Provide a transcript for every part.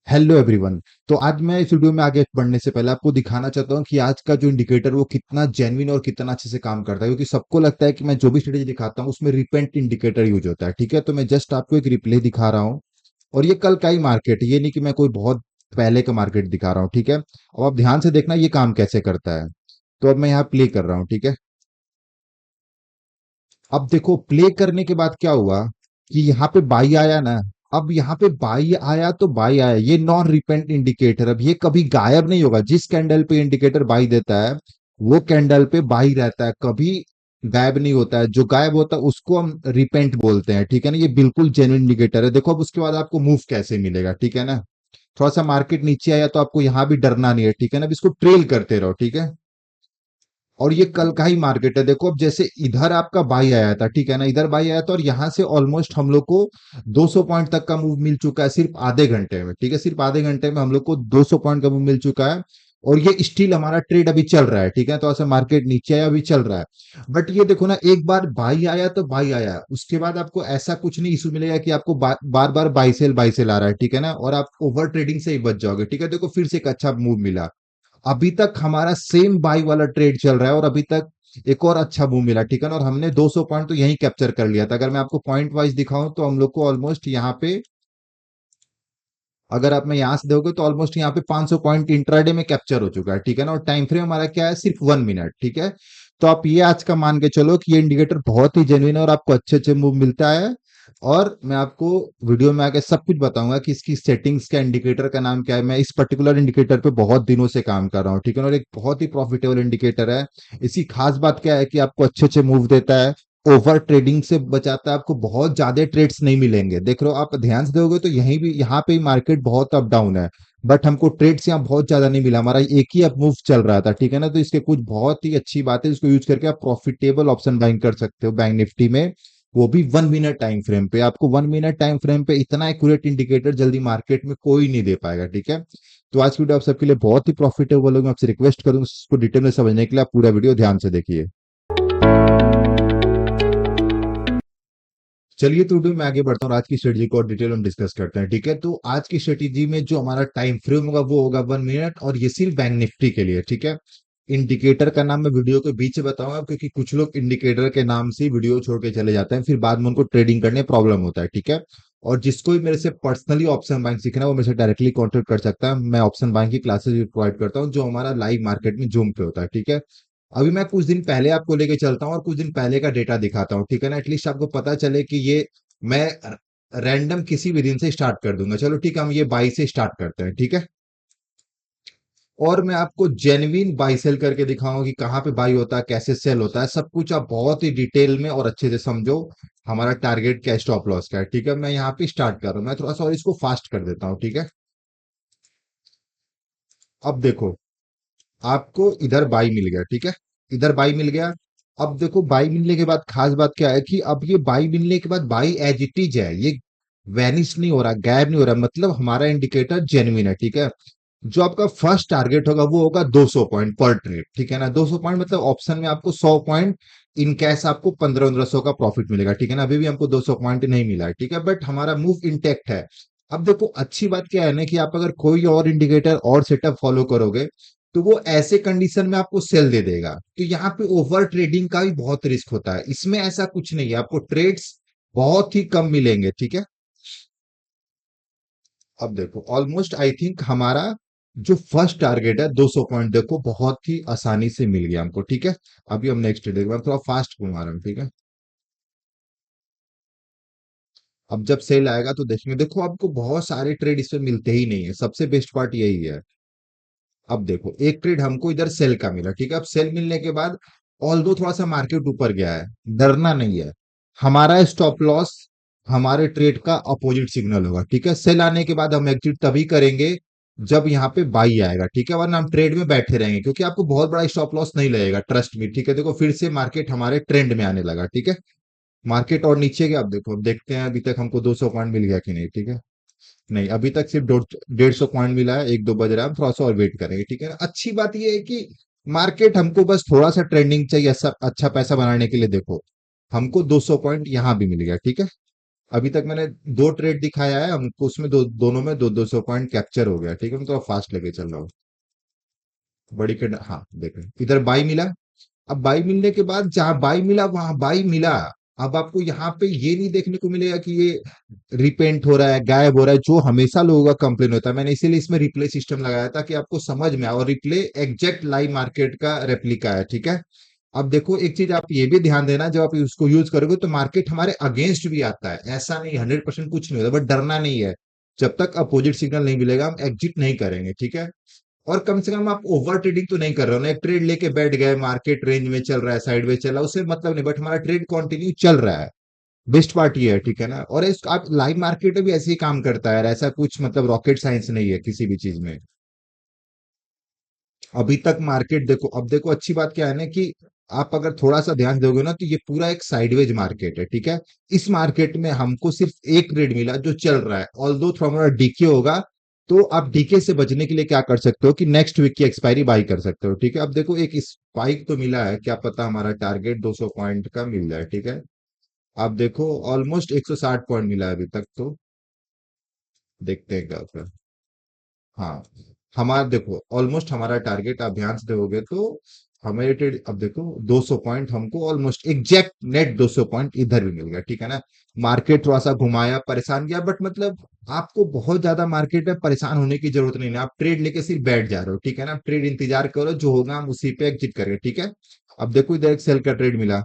Hello everyone. तो आज मैं इस वीडियो में आगे बढ़ने से पहले आपको दिखाना चाहता हूँ कि आज का जो इंडिकेटर वो कितना जेन्युइन और कितना अच्छे से काम करता है, क्योंकि सबको लगता है कि मैं जो भी स्ट्रेटेजी दिखाता हूँ उसमें रिपेंट इंडिकेटर यूज होता है। ठीक है, तो मैं जस्ट आपको एक रिप्ले दिखा रहा हूँ और ये कल का ही मार्केट है, ये नहीं कि मैं कोई बहुत पहले का मार्केट दिखा रहा हूँ। ठीक है, अब आप ध्यान से देखना ये काम कैसे करता है। तो अब मैं यहाँ प्ले कर रहा हूँ। ठीक है, अब देखो प्ले करने के बाद क्या हुआ कि यहाँ पे बाई आया ना। अब यहाँ पे बाई आया तो बाई आया, ये नॉन रिपेंट इंडिकेटर, अब ये कभी गायब नहीं होगा। जिस कैंडल पे इंडिकेटर बाई देता है वो कैंडल पे बाई रहता है, कभी गायब नहीं होता है। जो गायब होता है उसको हम रिपेंट बोलते हैं। ठीक है ना, ये बिल्कुल जेन्युइन इंडिकेटर है। देखो अब उसके बाद आपको मूव कैसे मिलेगा। ठीक है ना, थोड़ा सा मार्केट नीचे आया तो आपको यहाँ भी डरना नहीं है। ठीक है ना, अब इसको ट्रेल करते रहो। ठीक है, और ये कल का ही मार्केट है। देखो अब जैसे इधर आपका बाई आया था, ठीक है ना, इधर बाई आया था और यहां से ऑलमोस्ट हम लोग को 200 पॉइंट तक का मूव मिल चुका है सिर्फ आधे घंटे में। ठीक है, सिर्फ आधे घंटे में हम लोग को 200 पॉइंट का मूव मिल चुका है और ये स्टिल हमारा ट्रेड अभी चल रहा है। ठीक है, तो ऐसा मार्केट नीचे आया अभी चल रहा है। बट ये देखो ना, एक बार बाई आया तो बाई आया, उसके बाद आपको ऐसा कुछ नहीं इशू मिलेगा कि आपको बार बार बाई सेल आ रहा है। ठीक है ना, और आप ओवर ट्रेडिंग से ही बच जाओगे। ठीक है, देखो फिर से एक अच्छा मूव मिला। अभी तक हमारा सेम बाई वाला ट्रेड चल रहा है और अभी तक एक और अच्छा मूव मिला। ठीक है ना, और हमने 200 पॉइंट तो यहीं कैप्चर कर लिया था। अगर मैं आपको पॉइंट वाइज दिखाऊं तो हम लोग को ऑलमोस्ट यहाँ पे, अगर आप मैं यहां से दोगे तो ऑलमोस्ट यहाँ पे 500 पॉइंट इंट्राडे में कैप्चर हो चुका है। ठीक है ना, और टाइम फ्रेम हमारा क्या है, सिर्फ 1 मिनट। ठीक है, तो आप ये आज का मान के चलो कि ये इंडिकेटर बहुत ही जेन्युइन है और आपको अच्छे अच्छे मूव मिलता है। और मैं आपको वीडियो में आके सब कुछ बताऊंगा कि इसकी सेटिंग्स क्या, इंडिकेटर का नाम क्या है। मैं इस पर्टिकुलर इंडिकेटर पे बहुत दिनों से काम कर रहा हूँ। ठीक है ना, और एक बहुत ही प्रॉफिटेबल इंडिकेटर है। इसकी खास बात क्या है कि आपको अच्छे अच्छे मूव देता है, ओवर ट्रेडिंग से बचाता है, आपको बहुत ज्यादा ट्रेड्स नहीं मिलेंगे। देख रहे हो आप, ध्यान से देखोगे तो यहीं भी, यहाँ पे ही मार्केट बहुत अप डाउन है, बट हमको ट्रेड्स यहाँ बहुत ज्यादा नहीं मिला, हमारा एक ही अप मूव चल रहा था। ठीक है ना, तो इसके कुछ बहुत ही अच्छी बात है, इसको यूज करके आप प्रॉफिटेबल ऑप्शन बाइंग कर सकते हो बैंक निफ्टी में, वो भी 1 मिनट टाइम फ्रेम पे। आपको 1 मिनट टाइम फ्रेम पे इतना एक्यूरेट इंडिकेटर जल्दी मार्केट में कोई नहीं दे पाएगा। ठीक है, तो आज की वीडियो आप सबके लिए बहुत ही प्रॉफिटेबल होगी। मैं आपसे रिक्वेस्ट करूंगा इसको डिटेल में समझने के लिए आप पूरा वीडियो ध्यान से देखिए। चलिए तो वीडियो में आगे बढ़ता हूँ, आज की स्ट्रेटजी को और डिटेल में डिस्कस करते हैं। ठीक है, तो आज की स्ट्रेटजी में जो हमारा टाइम फ्रेम होगा वो होगा 1 मिनट, और ये सिर्फ बैंक निफ्टी के लिए। ठीक है, इंडिकेटर का नाम मैं वीडियो के बीच में बताऊंगा, क्योंकि कुछ लोग इंडिकेटर के नाम से वीडियो छोड़ के चले जाते हैं, फिर बाद में उनको ट्रेडिंग करने प्रॉब्लम होता है। ठीक है, और जिसको भी मेरे से पर्सनली ऑप्शन बाइंग सीखना है वो मेरे से डायरेक्टली कॉन्टेक्ट कर सकता है। मैं ऑप्शन बाइंग की क्लासेस भी प्रोवाइड करता हूँ जो हमारा लाइव मार्केट में जूम पे होता है। ठीक है, अभी मैं कुछ दिन पहले आपको लेके चलता हूँ और कुछ दिन पहले का डेटा दिखाता हूँ। ठीक है ना, एटलीस्ट आपको पता चले कि ये मैं रैंडम किसी भी दिन से स्टार्ट कर दूंगा। चलो ठीक है, हम ये बाई से स्टार्ट करते हैं। ठीक है, और मैं आपको जेन्युइन बाई सेल करके दिखाऊंगा कि कहाँ पे बाई होता है, कैसे सेल होता है, सब कुछ आप बहुत ही डिटेल में और अच्छे से समझो। हमारा टारगेट क्या, स्टॉप लॉस क्या है। ठीक है, मैं यहाँ पे स्टार्ट कर रहा हूँ, मैं थोड़ा सा और इसको फास्ट कर देता हूँ। ठीक है, अब देखो आपको इधर बाई मिल गया। ठीक है, इधर बाई मिल गया। अब देखो बाई मिलने के बाद खास बात क्या है कि अब ये बाई मिलने के बाद बाई एज इट इज है, ये वैनिश नहीं हो रहा, गायब नहीं हो रहा, मतलब हमारा इंडिकेटर जेन्युइन है। ठीक है, जो आपका फर्स्ट टारगेट होगा वो होगा 200 पॉइंट पर ट्रेड। ठीक है ना, 200 पॉइंट मतलब ऑप्शन में आपको 100 पॉइंट, इन कैश आपको 1500 का प्रॉफिट मिलेगा। ठीक है ना, अभी भी हमको 200 पॉइंट नहीं मिला है। ठीक है, बट हमारा मूव इंटेक्ट है। अब देखो अच्छी बात क्या है ना कि आप अगर कोई और इंडिकेटर और सेटअप फॉलो करोगे तो वो ऐसे कंडीशन में आपको सेल दे देगा। तो यहाँ पे ओवर ट्रेडिंग का भी बहुत रिस्क होता है, इसमें ऐसा कुछ नहीं है, आपको ट्रेड्स बहुत ही कम मिलेंगे। ठीक है, अब देखो ऑलमोस्ट आई थिंक हमारा जो फर्स्ट टारगेट है 200 पॉइंट, देखो बहुत ही आसानी से मिल गया हमको। ठीक है, अभी हम नेक्स्ट डे देखो, मैं थोड़ा फास्ट घुमा रहा हूँ। ठीक है, अब जब सेल आएगा तो देखेंगे। देखो आपको बहुत सारे ट्रेड इसमें मिलते ही नहीं है, सबसे बेस्ट पार्ट यही है। अब देखो एक ट्रेड हमको इधर सेल का मिला। ठीक है, अब सेल मिलने के बाद ऑल्दो थोड़ा सा मार्केट ऊपर गया है, डरना नहीं है। हमारा स्टॉप लॉस हमारे ट्रेड का अपोजिट सिग्नल होगा। ठीक है, सेल आने के बाद हम एग्जिट तभी करेंगे जब यहाँ पे बाई आएगा। ठीक है, वरना हम ट्रेड में बैठे रहेंगे, क्योंकि आपको बहुत बड़ा स्टॉप लॉस नहीं लगेगा, ट्रस्ट मी। ठीक है, देखो फिर से मार्केट हमारे ट्रेंड में आने लगा। ठीक है, मार्केट और नीचे गया। अब देखो, अब देखते हैं अभी तक हमको 200 पॉइंट मिल गया कि नहीं। ठीक है, नहीं अभी तक सिर्फ 150 पॉइंट मिला है, 1-2 बज रहा है, हम थोड़ा सा और वेट करेंगे। ठीक है, अच्छी बात ये है कि मार्केट हमको बस थोड़ा सा ट्रेंडिंग चाहिए, अच्छा अच्छा पैसा बनाने के लिए। देखो हमको 200 पॉइंट यहां भी मिल गया। ठीक है, अभी तक मैंने दो ट्रेड दिखाया है हमको, उसमें दोनों में 200 पॉइंट कैप्चर हो गया, ठीक है, मैं तो फास्ट लेके चल रहा हूँ। बड़ी के हाँ देखो इधर बाई मिला। अब बाई मिलने के बाद जहां बाई मिला वहां बाई मिला। अब आपको यहाँ पे ये नहीं देखने को मिलेगा कि ये रिपेंट हो रहा है, गायब हो रहा है, जो हमेशा लोगों का कंप्लेन होता है। मैंने इसीलिए इसमें रिप्ले सिस्टम लगाया था कि आपको समझ में आए, और रिप्ले एग्जैक्ट लाइव मार्केट का रेप्लिका है, ठीक है। अब देखो एक चीज आप ये भी ध्यान देना, जब आप उसको यूज करोगे तो मार्केट हमारे अगेंस्ट भी आता है, ऐसा नहीं 100% कुछ नहीं होता, बट डरना नहीं है। जब तक अपोजिट सिग्नल नहीं मिलेगा हम एग्जिट नहीं करेंगे, ठीक है। और कम से कम आप ओवर ट्रेडिंग तो नहीं कर रहे हो ना, एक ट्रेड लेके बैठ गए, मार्केट रेंज में चल रहा है, साइडवेज चल रहा है, उससे मतलब नहीं, बट हमारा ट्रेड कंटिन्यू चल रहा है। बेस्ट पार्ट ये है, ठीक है ना। और इस आप लाइव मार्केट में भी ऐसे ही काम करता है, ऐसा कुछ मतलब रॉकेट साइंस नहीं है किसी भी चीज में। अभी तक मार्केट देखो, अब देखो अच्छी बात क्या है ना कि आप अगर थोड़ा सा ध्यान दोगे ना तो ये पूरा एक साइडवेज मार्केट है, ठीक है। इस मार्केट में हमको सिर्फ एक ट्रेड मिला जो चल रहा है, ऑल्दो थोड़ा मोड़ा डीके होगा। तो आप डीके से बचने के लिए क्या कर सकते हो कि नेक्स्ट वीक की एक्सपायरी बाई कर सकते हो, ठीक है। अब देखो एक स्पाइक तो मिला है, क्या पता हमारा टारगेट 200 पॉइंट का मिल जाए, ठीक है। आप देखो ऑलमोस्ट 160 पॉइंट मिला है अभी तक, तो देखते हैं क्या होता है। हाँ, हमारा देखो ऑलमोस्ट हमारा टारगेट आप ध्यान से देखोगे तो हमें अब देखो 200 पॉइंट हमको ऑलमोस्ट एग्जैक्ट नेट 200 पॉइंट इधर भी मिल गया, ठीक है ना। मार्केट थोड़ा सा घुमाया, परेशान किया, बट मतलब आपको बहुत ज्यादा मार्केट में परेशान होने की जरूरत नहीं है, आप ट्रेड लेके सिर्फ बैठ जा रहे हो, ठीक है ना। आप ट्रेड इंतजार करो, जो होगा हम उसी पे एग्जिट करेंगे, ठीक है। अब देखो इधर एक सेल का ट्रेड मिला।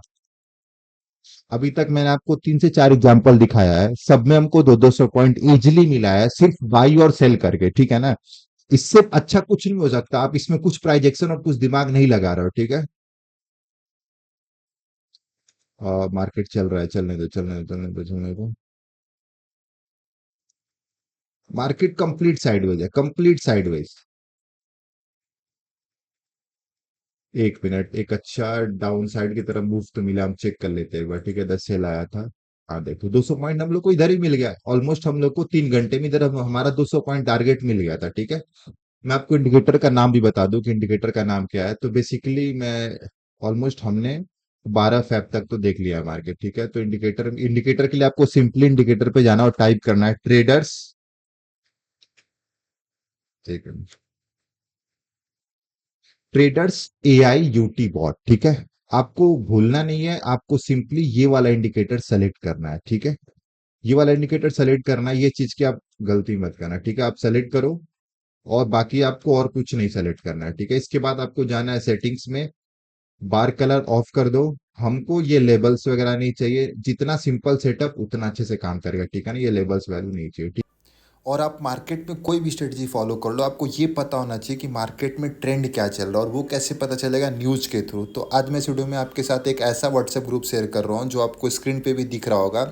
अभी तक मैंने आपको 3 से 4 एग्जांपल दिखाया है, सब में हमको 200 पॉइंट इजिली मिला है, सिर्फ बाई और सेल करके, ठीक है ना। इससे अच्छा कुछ नहीं हो सकता, आप इसमें कुछ प्राइजेक्शन और कुछ दिमाग नहीं लगा रहे हो, ठीक है। मार्केट चल रहा है, चलने दो चलने दो चलने दो चलने दो। मार्केट कंप्लीट साइडवेज है, कंप्लीट साइडवेज। 1 मिनट, एक अच्छा डाउन साइड की तरफ मूव तो मिला, हम चेक कर लेते हैं एक बार, ठीक है। 10 सेल आया था। हाँ देखो 200 पॉइंट हम लोग को इधर ही मिल गया, ऑलमोस्ट हम लोग को 3 घंटे में इधर हमारा 200 पॉइंट टारगेट मिल गया था, ठीक है। मैं आपको इंडिकेटर का नाम भी बता दूं कि इंडिकेटर का नाम क्या है। तो बेसिकली मैं ऑलमोस्ट हमने 12 फेब तक तो देख लिया मार्केट, ठीक है। तो इंडिकेटर इंडिकेटर के लिए आपको सिंपली इंडिकेटर पे जाना और टाइप करना है ट्रेडर्स। एक ट्रेडर्स एआई यूटी बॉट, ठीक है। आपको भूलना नहीं है, आपको सिंपली ये वाला इंडिकेटर सेलेक्ट करना है, ठीक है। ये वाला इंडिकेटर सेलेक्ट करना है, ये चीज की आप गलती मत करना, ठीक है। आप सेलेक्ट करो, और बाकी आपको और कुछ नहीं सेलेक्ट करना है, ठीक है। इसके बाद आपको जाना है सेटिंग्स में, बार कलर ऑफ कर दो। हमको ये लेबल्स वगैरह नहीं चाहिए, जितना सिंपल सेटअप उतना अच्छे से काम करेगा, ठीक है ना। ये लेबल्स वैल्यू नहीं चाहिए, ठीक। और आप मार्केट में कोई भी स्ट्रेटजी फॉलो कर लो, आपको ये पता होना चाहिए कि मार्केट में ट्रेंड क्या चल रहा है, और वो कैसे पता चलेगा, न्यूज़ के थ्रू। तो आज मैं इस वीडियो में आपके साथ एक ऐसा व्हाट्सएप ग्रुप शेयर कर रहा हूँ जो आपको स्क्रीन पे भी दिख रहा होगा।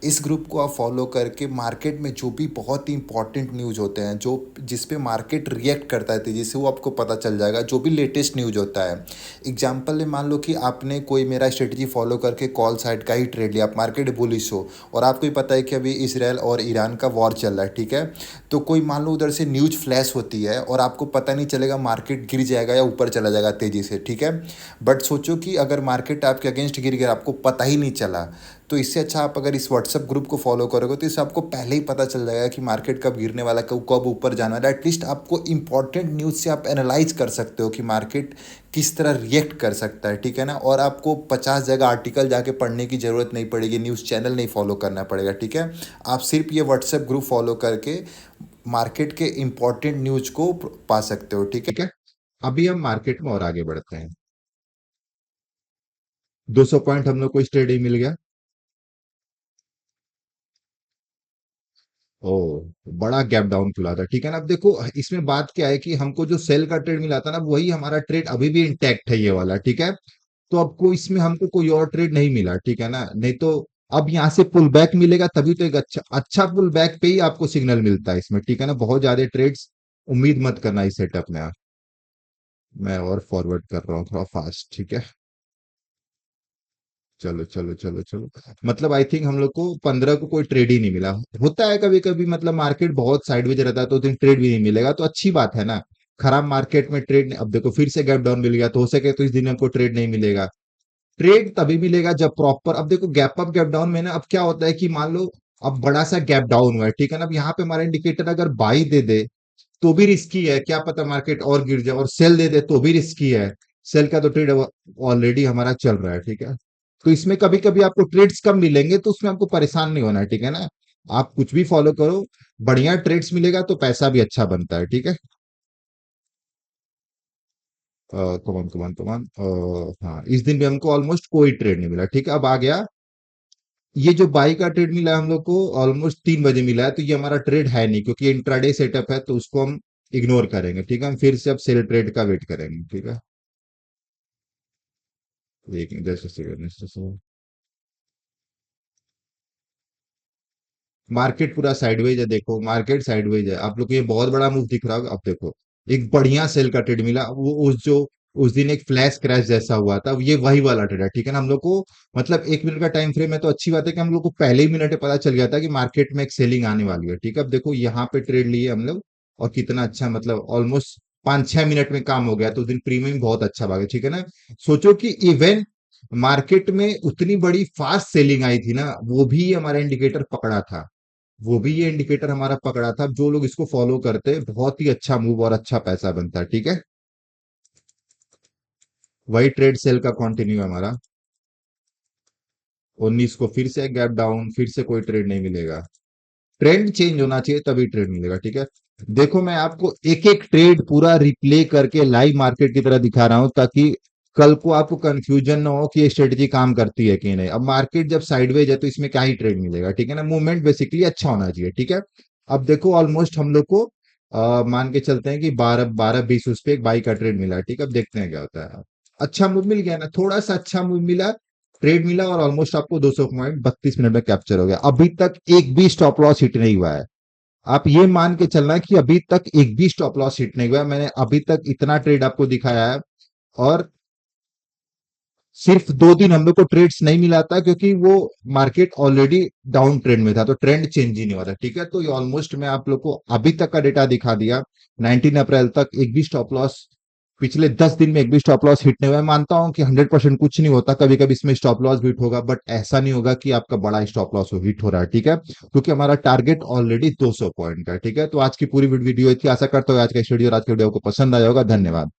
इस ग्रुप को आप फॉलो करके मार्केट में जो भी बहुत ही इंपॉर्टेंट न्यूज़ होते हैं, जो जिस पे मार्केट रिएक्ट करता है तेजी से, वो आपको पता चल जाएगा, जो भी लेटेस्ट न्यूज़ होता है। एग्जाम्पल मान लो कि आपने कोई मेरा स्ट्रेटजी फॉलो करके कॉल साइड का ही ट्रेड लिया, आप मार्केट बुलिश हो, और आपको ही पता है कि अभी इसराइल और ईरान का वॉर चल रहा है, ठीक है। तो कोई मान लो उधर से न्यूज़ फ्लैश होती है और आपको पता नहीं चलेगा मार्केट गिर जाएगा या ऊपर चला जाएगा तेज़ी से, ठीक है। बट सोचो कि अगर मार्केट आपके अगेंस्ट गिर गया, आपको पता ही नहीं चला, तो इससे अच्छा आप अगर इस व्हाट्सएप ग्रुप को फॉलो करोगे तो इससे आपको पहले ही पता चल जाएगा कि मार्केट कब गिरने वाला, कब कब ऊपर जाने वाला। एटलीस्ट आपको इंपॉर्टेंट न्यूज़ से आप एनालाइज कर सकते हो कि मार्केट किस तरह रिएक्ट कर सकता है, ठीक है ना। और आपको 50 जगह आर्टिकल जाके पढ़ने की ज़रूरत नहीं पड़ेगी, न्यूज़ चैनल नहीं फॉलो करना पड़ेगा, ठीक है। आप सिर्फ ये व्हाट्सएप ग्रुप फॉलो करके मार्केट के इंपॉर्टेंट न्यूज को पा सकते हो, ठीक है। ठीक है। अभी हम मार्केट में और आगे बढ़ते हैं। 200 पॉइंट हम लोग को इस ट्रेड ही मिल गया। ओ, बड़ा गैप डाउन खुला था, ठीक है ना। अब देखो इसमें बात क्या है कि हमको जो सेल का ट्रेड मिला था ना, वही हमारा ट्रेड अभी भी इंटैक्ट है, ये वाला, ठीक है। तो अब को इसमें हमको कोई और ट्रेड नहीं मिला, ठीक है ना। नहीं तो अब यहाँ से पुल बैक मिलेगा तभी तो एक अच्छा अच्छा पुल बैक पे ही आपको सिग्नल मिलता है इसमें, ठीक है ना। बहुत ज्यादा ट्रेड्स उम्मीद मत करना इस सेटअप में। मैं और फॉरवर्ड कर रहा हूँ थोड़ा फास्ट, ठीक है। चलो चलो चलो चलो। मतलब आई थिंक हम लोग को 15 को कोई ट्रेड ही नहीं मिला। होता है कभी कभी, मतलब मार्केट बहुत साइडवेज रहता है तो ट्रेड भी नहीं मिलेगा, तो अच्छी बात है ना। खराब मार्केट में ट्रेड, अब देखो फिर से गैप डाउन मिल गया, तो हो सके तो इस दिन हमको ट्रेड नहीं मिलेगा। ट्रेड तभी मिलेगा जब प्रॉपर, अब देखो गैप अप गैप डाउन में ना, अब क्या होता है कि मान लो अब बड़ा सा गैप डाउन हुआ है, ठीक है ना। अब यहाँ पे हमारा इंडिकेटर अगर बाई दे दे तो भी रिस्की है, क्या पता मार्केट और गिर जाए, और सेल दे दे तो भी रिस्की है। सेल का तो ट्रेड ऑलरेडी हमारा चल रहा है, ठीक है। तो इसमें कभी कभी आपको ट्रेड्स कम मिलेंगे तो उसमें आपको परेशान नहीं होना है, ठीक है ना। आप कुछ भी फॉलो करो, बढ़िया ट्रेड्स मिलेगा तो पैसा भी अच्छा बनता है, ठीक है। कमान कमान कमान हाँ, इस दिन भी हमको ऑलमोस्ट कोई ट्रेड नहीं मिला, ठीक है। अब आ गया ये जो बाई का ट्रेड मिला है हम लोग को, ऑलमोस्ट 3 बजे मिला है, तो ये हमारा ट्रेड है नहीं क्योंकि इंट्राडे सेटअप है, तो उसको हम इग्नोर करेंगे, ठीक है। हम फिर से अब सेल ट्रेड का वेट करेंगे, ठीक है। एक जैसे सेकंड, मार्केट पूरा साइडवेज है, देखो मार्केट साइडवेज है, आप लोग को ये बहुत बड़ा मूव दिख रहा होगा। अब देखो एक बढ़िया सेल का ट्रेड मिला, वो उस दिन एक फ्लैश क्रैश जैसा हुआ था, ये वही वाला ट्रेड है, ठीक है ना। हम लोग को मतलब 1 मिनट का टाइम फ्रेम है, तो अच्छी बात है कि हम लोग को पहले ही मिनट में पता चल गया था कि मार्केट में एक सेलिंग आने वाली है, ठीक है। अब देखो यहाँ पे ट्रेड लिए हम लोग, और कितना अच्छा, मतलब ऑलमोस्ट 5-6 मिनट में काम हो गया, तो उस दिन प्रीमियम बहुत अच्छा भागा, ठीक है ना। सोचो कि इवन मार्केट में उतनी बड़ी फास्ट सेलिंग आई थी ना, वो भी हमारा इंडिकेटर पकड़ा था, वो भी ये इंडिकेटर हमारा पकड़ा था। जो लोग इसको फॉलो करते हैं, बहुत ही अच्छा मूव और अच्छा पैसा बनता है, ठीक है। वही ट्रेड सेल का कंटिन्यू है हमारा। 19 को फिर से गैप डाउन, फिर से कोई ट्रेड नहीं मिलेगा। ट्रेंड चेंज होना चाहिए तभी ट्रेड मिलेगा, ठीक है। देखो मैं आपको एक एक ट्रेड पूरा रिप्ले करके लाइव मार्केट की तरह दिखा रहा हूं, ताकि कल को आपको कंफ्यूजन ना हो कि ये स्ट्रेटजी काम करती है कि नहीं। अब मार्केट जब साइडवेज है तो इसमें क्या ही ट्रेड मिलेगा, ठीक है ना। मूवमेंट बेसिकली अच्छा होना चाहिए, ठीक है। अब देखो ऑलमोस्ट हम लोग को मान के चलते हैं कि 12-20 उस पे एक बाई का ट्रेड मिला है, ठीक है। अब देखते हैं क्या होता है। अच्छा मूव मिल गया ना, थोड़ा सा अच्छा मूव मिला, ट्रेड मिला, और ऑलमोस्ट आपको 200 पॉइंट 32 मिनट में कैप्चर हो गया। अभी तक एक भी स्टॉप लॉस हिट नहीं हुआ है। आप ये मान के चलना कि अभी तक एक भी स्टॉप लॉस हिट नहीं हुआ है। मैंने अभी तक इतना ट्रेड आपको दिखाया है, और सिर्फ 2 दिन हम लोग को ट्रेड्स नहीं मिला था क्योंकि वो मार्केट ऑलरेडी डाउन ट्रेंड में था, तो ट्रेंड चेंज ही नहीं हुआ था, ठीक है। तो ये ऑलमोस्ट मैं आप लोग को अभी तक का डेटा दिखा दिया। 19 अप्रैल तक एक भी स्टॉप लॉस, पिछले 10 दिन में एक भी स्टॉप लॉस हिट नहीं हुआ है। मानता हूं कि 100% कुछ नहीं होता, कभी कभी इसमें स्टॉप लॉस भी हिट होगा, बट ऐसा नहीं होगा कि आपका बड़ा स्टॉप लॉस हो हिट हो रहा है, ठीक है। क्योंकि हमारा टारगेट ऑलरेडी 200 पॉइंट का है, ठीक है। तो आज की पूरी वीडियो थी, आशा करता हूँ आज का इस वीडियो और आज के वीडियो को पसंद आया होगा। धन्यवाद।